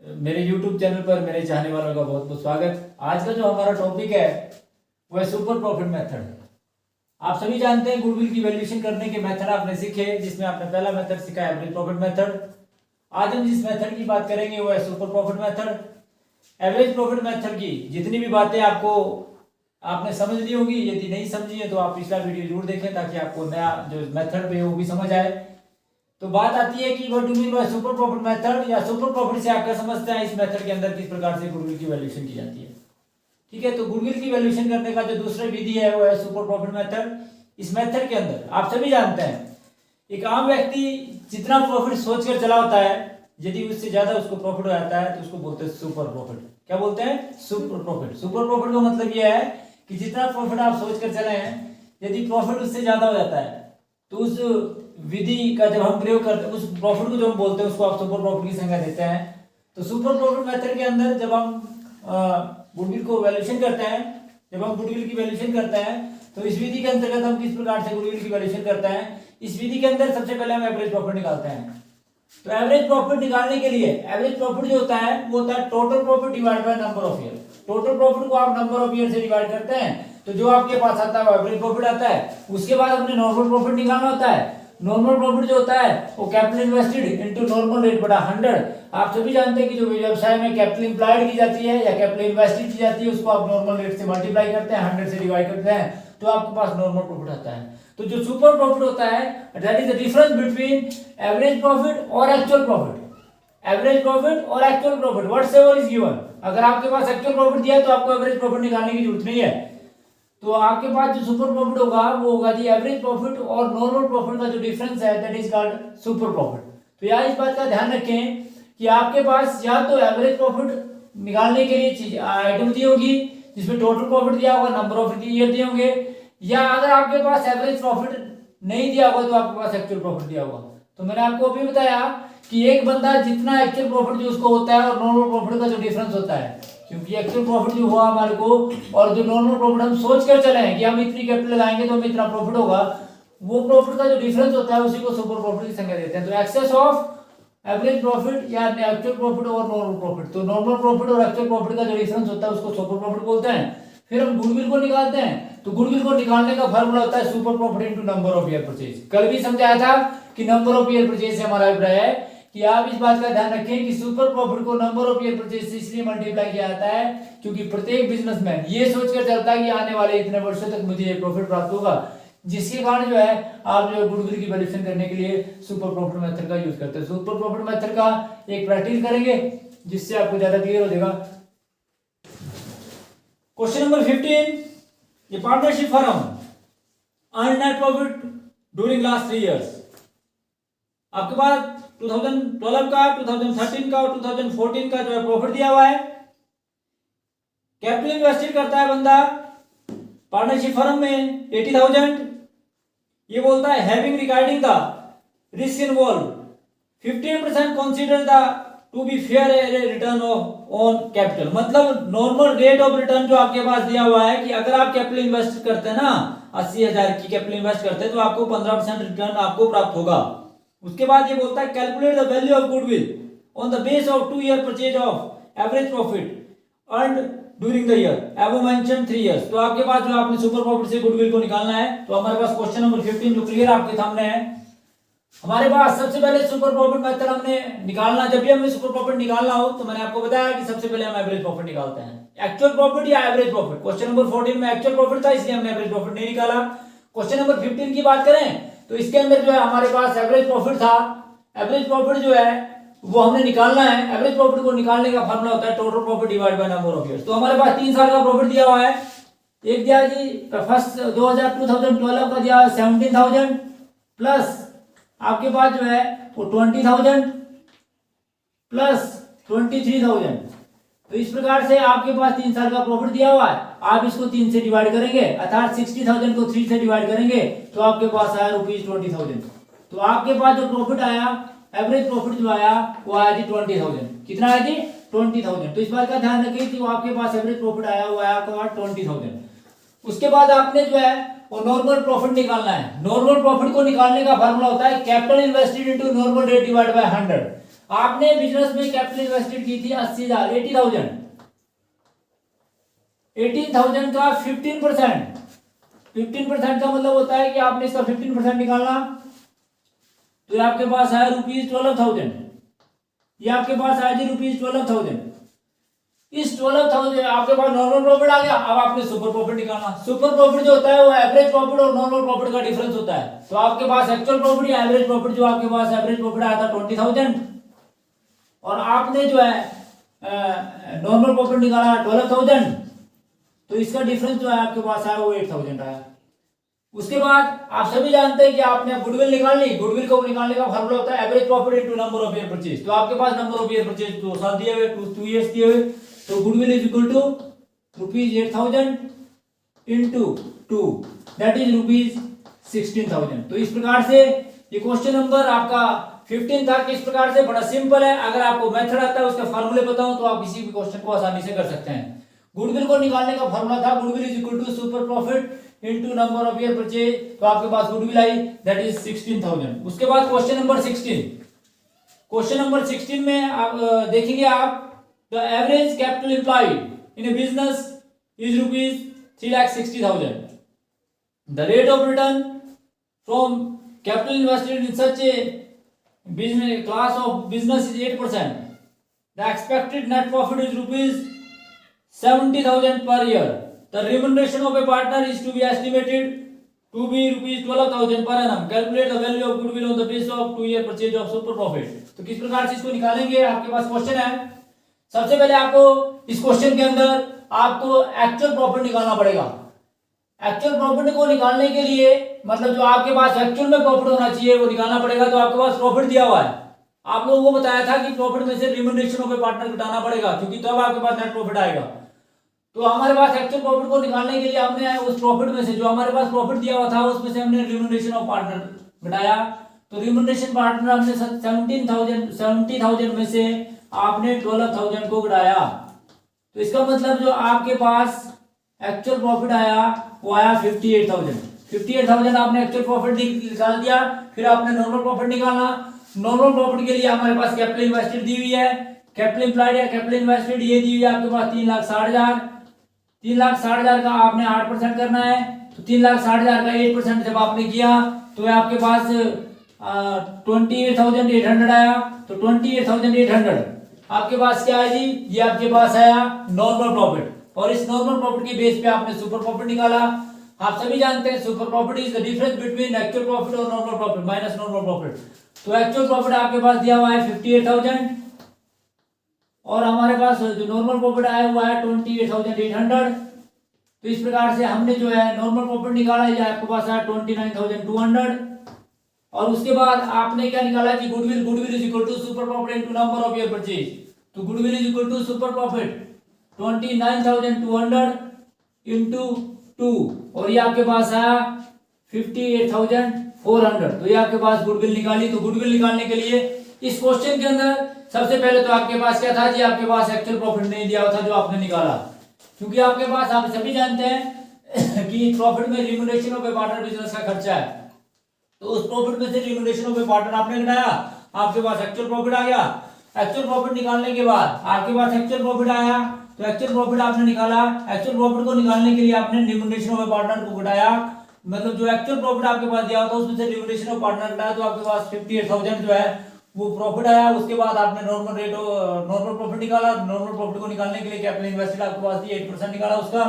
मेरे YouTube channel पर मेरे चाहने वालों का बहुत बहुत स्वागत। आज का जो हमारा टॉपिक है वो है सुपर प्रॉफिट मेथड। आप सभी जानते हैं गुडविल की वैल्यूएशन करने के मेथड आपने सीखे, जिसमें आपने पहला मेथड सीखा है एवरेज प्रॉफिट मेथड। आज हम जिस मेथड की बात करेंगे वो है super profit method. Average profit method की जितनी भी बातें आपने समझ ली होगी, यदि नहीं समझी है तो आप पिछला वीडियो जरूर देखें ताकि आपको नया जो मेथड है वो भी समझ आए। तो बात आती है कि what do mean by super profit method, या सुपर प्रॉफिट से आप क्या समझते हैं इस मेथड के अंदर किस प्रकार से गुडविल की वैल्यूएशन की जाती है। ठीक है, तो गुडविल की वैल्यूएशन करने का जो दूसरा विधि है वो है सुपर प्रॉफिट मेथड। इस मेथड के अंदर आप सभी जानते हैं एक आम व्यक्ति जितना प्रॉफिट सोचकर चला होता है, यदि उससे ज्यादा उसको प्रॉफिट हो जाता है तो उसको बोलते हैं सुपर प्रॉफिट। क्या बोलते हैं? Super profit. सुपर प्रॉफिट का मतलब यह है कि जितना प्रॉफिट आप सोचकर चले हैं, यदि प्रॉफिट उससे ज्यादा हो जाता है तो उस विधि का जब हम प्रयोग करते हैं, उस प्रॉफिट को जो हम बोलते हैं उसको आप सुपर प्रॉफिट की संज्ञा देते हैं। तो सुपर प्रॉफिट मेथड के अंदर जब हम गुडविल को वैल्यूएशन करते हैं, जब हम गुडविल की वैल्यूएशन करते हैं तो इस विधि के अंतर्गत हम किस प्रकार से गुडविल की वैल्यूएशन करते हैं। इस विधि के अंदर सबसे पहले हम एवरेज प्रॉफिट निकालते हैं। तो एवरेज प्रॉफिट निकालने के लिए एवरेज प्रॉफिट जो होता है वो होता है total profit divide by number of year. Total profit को आप नंबर ऑफ ईयर से डिवाइड करते हैं तो जो आपके पास आता है वो एवरेज प्रॉफिट आता है। उसके बाद अपने नॉर्मल प्रॉफिट निकालना होता है। नॉर्मल प्रॉफिट जो होता है वो capital invested into normal rate बटा 100। आप सभी जानते हैं कि जो व्यवसाय में कैपिटल इंप्लॉयड की जाती है या कैपिटल इन्वेस्टेड की जाती है उसको आप नॉर्मल रेट से मल्टीप्लाई करते हैं, 100 से डिवाइड करते हैं तो आपके पास नॉर्मल प्रॉफिट आता है। तो जो सुपर प्रॉफिट होता है that is the difference between average profit और एक्चुअल प्रॉफिट। एवरेज प्रॉफिट और actual profit whatever is given. अगर आपके पास एक्चुअल प्रॉफिट दिया है तो आपको एवरेज प्रॉफिट निकालने की जरूरत नहीं है। तो आपके पास जो सुपर प्रॉफिट होगा वो होगा दी एवरेज प्रॉफिट और नॉर्मल प्रॉफिट का जो डिफरेंस है that is called super profit. तो यार इस बात का ध्यान रखें कि आपके पास या तो एवरेज प्रॉफिट निकालने के लिए चीज आइटम दी होगी जिसमें टोटल प्रॉफिट दिया होगा, नंबर ऑफ ईयर दिए होंगे, या अगर आपके पास एवरेज प्रॉफिट नहीं दिया होगा तो आपके पास एक्चुअल प्रॉफिट दिया होगा। तो मैंने आपको अभी बताया कि एक बंदा जितना एक्चुअल प्रॉफिट जो उसको होता है और नॉर्मल प्रॉफिट का जो डिफरेंस होता है, क्योंकि एक्चुअल प्रॉफिट जो हुआ हमारे को और जो नॉर्मल प्रॉफिट हम सोच कर चले हैं कि हम इतनी कैपिटल लगाएंगे तो हमें इतना प्रॉफिट होगा, वो प्रॉफिट का जो डिफरेंस होता है उसी को सुपर प्रॉफिट की संज्ञा देते हैं। तो एक्सेस ऑफ एवरेज प्रॉफिट या एक्चुअल प्रॉफिट और नॉर्मल प्रॉफिट, तो नॉर्मल प्रॉफिट और एक्चुअल प्रॉफिट का जो डिफरेंस होता है उसको सुपर प्रॉफिट बोलते हैं। फिर हम गुडविल को निकालते हैं तो गुडविल को निकालने का फार्मूला होता है super profit into number of year purchase. कल भी समझाया था कि नंबर ऑफ ईयर परचेज से हमारा अभिप्राय है कि आप इस बात का ध्यान रखें कि सुपर प्रॉफिट को नंबर ऑफ ईयर परचेज से इसलिए मल्टीप्लाई किया जाता है क्योंकि प्रत्येक बिजनेसमैन ये सोचकर चलता है कि आने वाले इतने वर्षों तक मुझे ये प्रॉफिट प्राप्त होगा, जिसके कारण जो है आप जो गुडविल की वैल्यूएशन करने के लिए सुपर प्रॉफिट मेथड का यूज करते हैं। सुपर प्रॉफिट मेथड का एक प्रैक्टिस करेंगे जिससे आपको ज्यादा क्लियर हो जाएगा। क्वेश्चन नंबर 15, ये partnership firm earn net profit during last 3 years. आपके पास 2012 का, 2013 का और 2014 का जो है प्रॉफिट दिया हुआ है। कैपिटल इन्वेस्टेड करता है बंदा पार्टनरशिप फर्म में 80,000। ये बोलता है having regarding the risk involve 15% consider the to be fair return on capital. मतलब नॉर्मल रेट ऑफ रिटर्न जो आपके पास दिया हुआ है कि अगर आप कैपिटल इन्वेस्ट करते हैं ना 80,000 की कैपिटल इन्वेस्ट करते हैं तो आपको 15% रिटर्न आपको प्राप्त होगा। उसके बाद ये बोलता है calculate the value of goodwill on the base of 2 year purchase of average profit earned during the year above mention 3 years. तो आपके पास जो आपने सुपर प्रॉफिट से गुडविल को निकालना है। तो हमारे पास क्वेश्चन नंबर 15 जो क्लियर आपके सामने है। हमारे पास सबसे पहले सुपर प्रॉफिट मेथड हमने निकालना, जब भी हमें सुपर प्रॉफिट निकालना हो तो मैंने आपको बताया कि सबसे पहले हम एवरेज प्रॉफिट निकालते हैं। एक्चुअल प्रॉफिट या एवरेज प्रॉफिट, क्वेश्चन नंबर 14 में एक्चुअल प्रॉफिट था इसलिए हमने एवरेज प्रॉफिट नहीं निकाला। क्वेश्चन नंबर 15 की बात करें तो इसके अंदर जो है हमारे पास एवरेज प्रॉफिट था। एवरेज प्रॉफिट जो है वो हमने निकालना है। एवरेज प्रॉफिट को निकालने का फार्मूला होता है total profit divide by number of years. तो हमारे पास 3 साल का प्रॉफिट दिया हुआ है। एक दिया जी फर्स्ट 2012 का दिया 17,000 प्लस आपके पास जो है वो 20,000 प्लस 23,000। तो इस प्रकार से आपके पास 3 साल का प्रॉफिट दिया हुआ है। आप इसको 3 से डिवाइड करेंगे अर्थात 60,000 को 3 से डिवाइड करेंगे तो आपके पास आया ₹20,000। तो आपके पास जो प्रॉफिट आया एवरेज प्रॉफिट जो आया वो आया जी 20,000। कितना आया जी 20,000। तो इस बात का ध्यान रखिए कि वो आपके पास एवरेज प्रॉफिट आया वो आया आपका 20,000। उसके बाद आपने जो है वो नॉर्मल प्रॉफिट निकालना है। नॉर्मल प्रॉफिट को निकालने का फार्मूला होता है capital invested into normal rate divide by 100। आपने बिजनेस में कैपिटल इन्वेस्टेड की थी 80,000, 80,000, 18,000 का 15%, 15% का मतलब होता है कि आपने इसका 15% निकालना, तो ये आपके पास आया ₹12,000, ये आपके पास आया जी ₹12,000। इस 12,000 आपके पास नॉर्मल प्रॉफिट आ गया। अब आपने सुपर प्रॉफिट निकालना। सुपर प्रॉफिट जो होता है वो एवरेज प्रॉफिट और नॉर्मल प्रॉफिट का डिफरेंस होता है। तो आपके पास एक्चुअल प्रॉफिट या एवरेज प्रॉफिट, जो आपके पास एवरेज प्रॉफिट आया था 20,000 और आपने जो है नॉर्मल प्रॉफिट निकाला 12,000, तो इसका डिफरेंस जो है आपके पास आया वो 8,000 आया। उसके बाद आप सभी जानते हैं कि आपने गुडविल निकाल ली। गुडविल को निकालने का फॉर्मूला होता है average profit into number of year purchase. तो आपके पास नंबर ऑफ ईयर परचेज 2 साल दिए हुए, 2 इयर्स दिए हुए, तो goodwill is equal to ₹8,000 into 2, that is ₹16,000। तो इस प्रकार से ये क्वेश्चन नंबर आपका 15 था। किस प्रकार से, बड़ा सिंपल है। अगर आपको मेथड आता है, उसके फार्मूले पता हो, तो आप किसी भी क्वेश्चन को आसानी से कर सकते हैं। गुडविल को निकालने का फार्मूला था goodwill is equal to super profit into number of year purchase. तो आपके पास गुडविल आई, दैट इज 16,000। उसके बाद क्वेश्चन नंबर 16, क्वेश्चन नंबर 16 में आप देखेंगे आप, the average capital employed in A business is ₹3,60,000। The rate of return from capital invested in such A business class of business is 8%. The expected net profit is ₹70,000 per year. The remuneration of a partner is to be estimated to be ₹12,000 per annum. Calculate the value of goodwill on the basis of 2-year purchase of super profit. तो किस प्रकार से इसको निकालेंगे, आपके पास question है। सबसे पहले आपको इस क्वेश्चन के अंदर आपको एक्चुअल प्रॉफिट निकालना पड़ेगा। एक्चुअल प्रॉफिट को निकालने के लिए, मतलब जो आपके पास एक्चुअल में प्रॉफिट होना चाहिए वो निकालना पड़ेगा। तो आपके पास प्रॉफिट दिया हुआ है, आप लोगों को बताया था कि प्रॉफिट में से रिम्यूनरेशन ऑफ ए पार्टनर घटाना पड़ेगा, क्योंकि तब आपके पास नेट प्रॉफिट आएगा। तो हमारे पास एक्चुअल प्रॉफिट को निकालने के लिए हमने उस प्रॉफिट में से, जो हमारे पास प्रॉफिट दिया हुआ था, उसमें से हमने रिम्यूनरेशन ऑफ पार्टनर घटाया। तो रिम्यूनरेशन पार्टनर हमने 70,000 में से आपने 12,000 को घटाया। तो इसका मतलब जो आपके पास एक्चुअल प्रॉफिट आया वो आया 58,000। 58,000 आपने एक्चुअल प्रॉफिट निकाल दिया। फिर आपने नॉर्मल प्रॉफिट निकालना। नॉर्मल प्रॉफिट के लिए हमारे पास कैपिटल इन्वेस्टेड दी हुई है, कैपिटल एम्प्लॉयड या कैपिटल इन्वेस्टेड ये दी हुई है आपके पास 3,60,000। 3,60,000 का आपने 8% करना है। तो 3,60,000 का 8% जब आपने किया तो आपके पास 28,800 आया। तो 28,800 आपके पास क्या है जी, ये आपके पास आया नॉर्मल प्रॉफिट। और इस नॉर्मल प्रॉफिट के बेस पे आपने सुपर प्रॉफिट निकाला। आप सभी जानते हैं super profit is the difference between actual profit और normal profit minus normal profit. तो एक्चुअल प्रॉफिट आपके पास दिया हुआ है 58,000 और हमारे पास जो नॉर्मल प्रॉफिट आया हुआ है 28,800। तो इस प्रकार से हमने जो है नॉर्मल प्रॉफिट निकाला, ये आपके पास आया 29,200। और उसके बाद आपने क्या निकाला कि goodwill, goodwill is equal to super profit into number of year purchase. तो goodwill is equal to super profit 29,200 into 2 और ये आपके पास आया 58,400। तो ये आपके पास गुडविल निकाली। तो गुडविल निकालने के लिए इस क्वेश्चन के अंदर सबसे पहले तो आपके पास क्या था जी, आपके पास एक्चुअल प्रॉफिट नहीं दिया था जो आपने निकाला, क्योंकि आपके पास, आप सभी जानते हैं कि प्रॉफिट में remuneration of A partner business का खर्चा है। तो उस प्रॉफिट में से रिम्यूनरेशन ऑफ ए पार्टनर आपने घटाया, आपके पास एक्चुअल प्रॉफिट आ गया। एक्चुअल प्रॉफिट निकालने के बाद आपके पास एक्चुअल प्रॉफिट आया, तो एक्चुअल प्रॉफिट आपने निकाला। एक्चुअल प्रॉफिट को निकालने के लिए आपने रिम्यूनरेशन ऑफ ए पार्टनर को घटाया, मतलब जो एक्चुअल प्रॉफिट आपके पास दिया होता उसमें से रिम्यूनरेशन ऑफ पार्टनर घटाया, तो आपके पास 58,000 जो है वो प्रॉफिट आया। उसके बाद आपने नॉर्मल प्रॉफिट निकाला। नॉर्मल प्रॉफिट को निकालने के लिए कैपिटल इन्वेस्टेड आपके पास 8% निकाला उसका।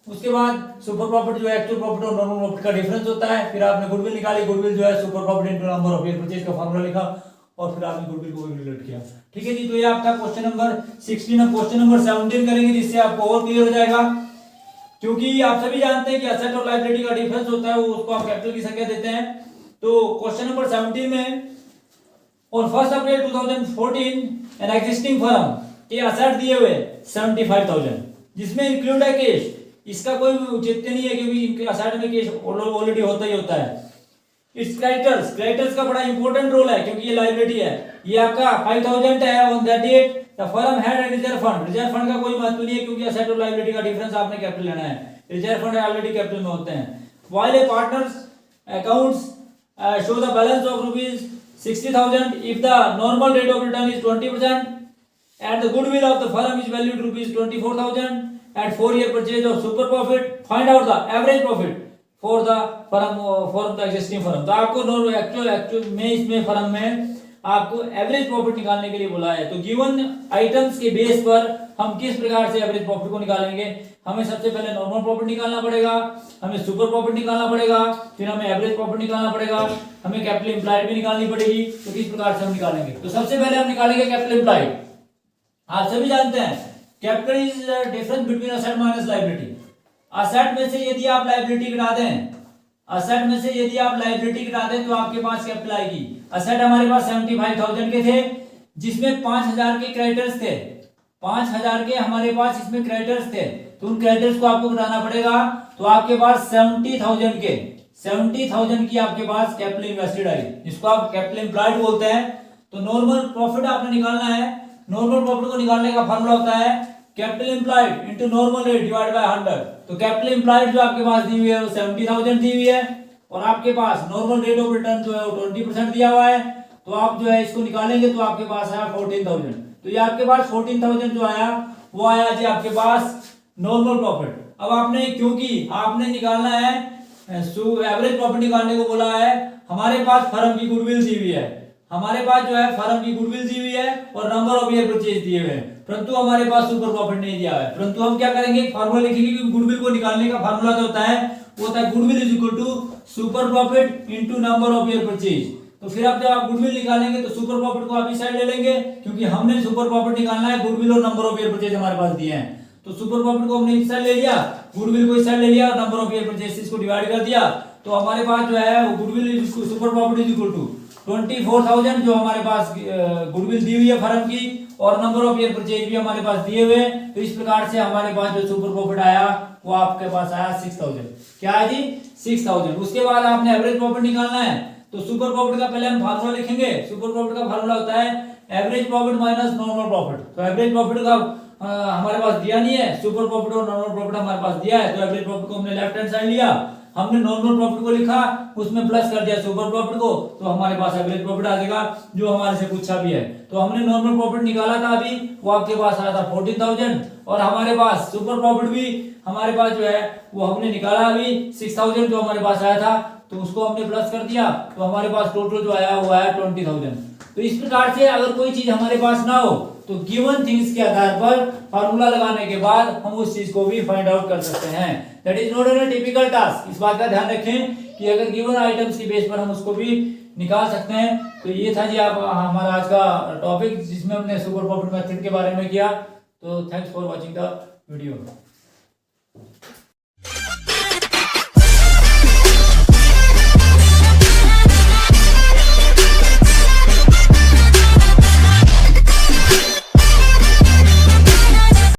उसके बाद सुपर प्रॉफिट जो है एक्चुअल प्रॉफिट और नॉर्मल प्रॉफिट का डिफरेंस होता है। फिर आपने गुडविल निकाली। गुडविल जो है super profit into number of year purchase का फार्मूला लिखा और फिर आपने गुडविल को कैलकुलेट किया। ठीक है जी, तो ये आपका क्वेश्चन नंबर 16। अब क्वेश्चन नंबर 17 करेंगे, जिससे आपको और क्लियर हो जाएगा, क्योंकि आप सभी जानते हैं कि एसेट और लायबिलिटी का डिफरेंस होता है, वो उसको आप कैपिटल की संख्या देते हैं। तो क्वेश्चन नंबर 17 में, on 1 April 2014 an existing firm के असेट दिए हुए 75,000, जिसमें इंक्लूड है कैश। इसका कोई औचित्य नहीं है क्योंकि इनके असेट में कैश ऑलरेडी होता ही होता है। इट्स क्रेडिटर्स, क्रेडिटर्स का बड़ा इंपॉर्टेंट रोल है क्योंकि ये लायबिलिटी है। ये आपका 5,000 है। On that date the firm had a reserve fund. Reserve fund का कोई महत्व नहीं है क्योंकि असेट और लायबिलिटी का डिफरेंस आपने कैपिटल लेना है। रिजर्व फंड ऑलरेडी कैपिटल में होते हैं। While A partners accounts show the balance of 60,000 if the normal rate of return is 20% and the goodwill of the firm is valued rupees 24,000 at 4-year purchase of super profit, find out the average profit for the firm for the existing firm। तो आपको actual में इसमें firm में आपको average profit निकालने के लिए बोला है। तो गिवन आइटम्स के बेस पर हम किस प्रकार से एवरेज प्रॉफिट को निकालेंगे, हमें सबसे पहले नॉर्मल प्रॉफिट निकालना पड़ेगा, हमें सुपर प्रॉफिट निकालना पड़ेगा, फिर हमें एवरेज प्रॉफिट निकालना पड़ेगा, हमें कैपिटल एम्प्लॉयड भी निकालनी पड़ेगी। तो किस प्रकार से हम निकालेंगे, तो सबसे पहले हम निकालेंगे कैपिटल एम्प्लॉयड। आप सभी जानते हैं capital is difference between asset minus liability. Asset में से यदि आप लायबिलिटी घटा दें, असेट में से यदि आप लायबिलिटी घटा दें तो आपके पास कैपिटल आएगी। असेट हमारे पास 75,000 के थे, जिसमें 5,000 के क्रेडिटर्स थे, 5,000 के हमारे पास इसमें क्रेडिटर्स थे, तो उन क्रेडिटर्स को आपको घटाना पड़ेगा। तो आपके पास 70,000 की आपके पास कैपिटल इन्वेस्टेड आई, जिसको आप कैपिटल एम्प्लॉयड बोलते हैं। तो नॉर्मल प्रॉफिट आपने निकालना है। नॉर्मल प्रॉफिट को निकालने का फॉर्मूला होता है capital employed into normal rate divide by 100। तो कैपिटल एम्प्लॉयड जो आपके पास दी हुई है वो 70,000 दी हुई है और आपके पास नॉर्मल रेट ऑफ रिटर्न जो है वो 20% दिया हुआ है। तो आप जो है इसको निकालेंगे तो आपके पास आया 14,000। तो ये आपके पास 14,000 जो आया वो आया जी आपके पास नॉर्मल प्रॉफिट। अब आपने क्योंकि आपने निकालना है एवरेज प्रॉफिट निकालने को बोला है, हमारे पास फर्म की गुडविल दी हुई है, हमारे पास जो है फर्म की गुडविल दी हुई है और नंबर ऑफ ईयर परचेज दिए हुए हैं, परंतु हमारे पास सुपर प्रॉफिट नहीं दिया है। परंतु हम क्या करेंगे, फार्मूला लिखेंगे कि गुडविल को निकालने का फार्मूला जो होता है वो होता है goodwill is equal to super profit into number of year purchase. तो फिर आप जब आप गुडविल निकालेंगे तो सुपर प्रॉफिट को आप इस साइड ले लेंगे, क्योंकि हमने सुपर प्रॉफिट निकालना है, गुडविल और नंबर ऑफ ईयर परचेज हमारे पास दिए हैं। तो सुपर प्रॉफिट को हमने इस साइड ले लिया, गुडविल को इस साइड ले लिया और नंबर ऑफ ईयर परचेज इसको डिवाइड कर दिया। तो हमारे पास जो है goodwill super profit is equal to 24,000 जो हमारे पास गुडविल दी हुई है फर्म की और नंबर ऑफ ईयर परचेज भी हमारे पास दिए हुए। तो इस प्रकार से हमारे पास जो सुपर प्रॉफिट आया वो आपके पास आया 6,000। क्या है जी 6,000। उसके बाद आपने एवरेज प्रॉफिट निकालना है। तो सुपर प्रॉफिट का पहले हम फार्मूला लिखेंगे। सुपर प्रॉफिट का फार्मूला होता है average profit minus normal profit. तो एवरेज प्रॉफिट का हमारे पास दिया नहीं है, सुपर प्रॉफिट और नॉर्मल प्रॉफिट हमारे पास दिया है। तो एवरेज प्रॉफिट को हमने लेफ्ट हैंड साइड लिया, हमने नॉर्मल प्रॉफिट को लिखा, उसमें प्लस कर दिया सुपर प्रॉफिट को, तो हमारे पास एवरेज प्रॉफिट आ जाएगा जो हमारे से पूछा भी है। तो हमने नॉर्मल प्रॉफिट निकाला था अभी, वो आपके पास आया था 14,000 और हमारे पास सुपर प्रॉफिट भी हमारे पास जो है वो हमने निकाला अभी 6,000 जो हमारे पास आया था, तो उसको हमने प्लस कर दिया। तो हमारे पास टोटल जो आया वो आया 20,000। तो इस प्रकार से अगर कोई चीज हमारे पास ना हो तो गिवन थिंग्स के आधार पर फार्मूला लगाने के बाद हम उस चीज को भी फाइंड आउट कर सकते हैं। That is not an typical task. इस बात का ध्यान रखें कि अगर गिवन आइटम्स की बेस पर हम उसको भी निकाल सकते हैं। तो ये था जी आप हमारा आज का टॉपिक, जिसमें हमने सुपर प्रॉफिट मेथड के बारे में किया। तो thanks for watching the video.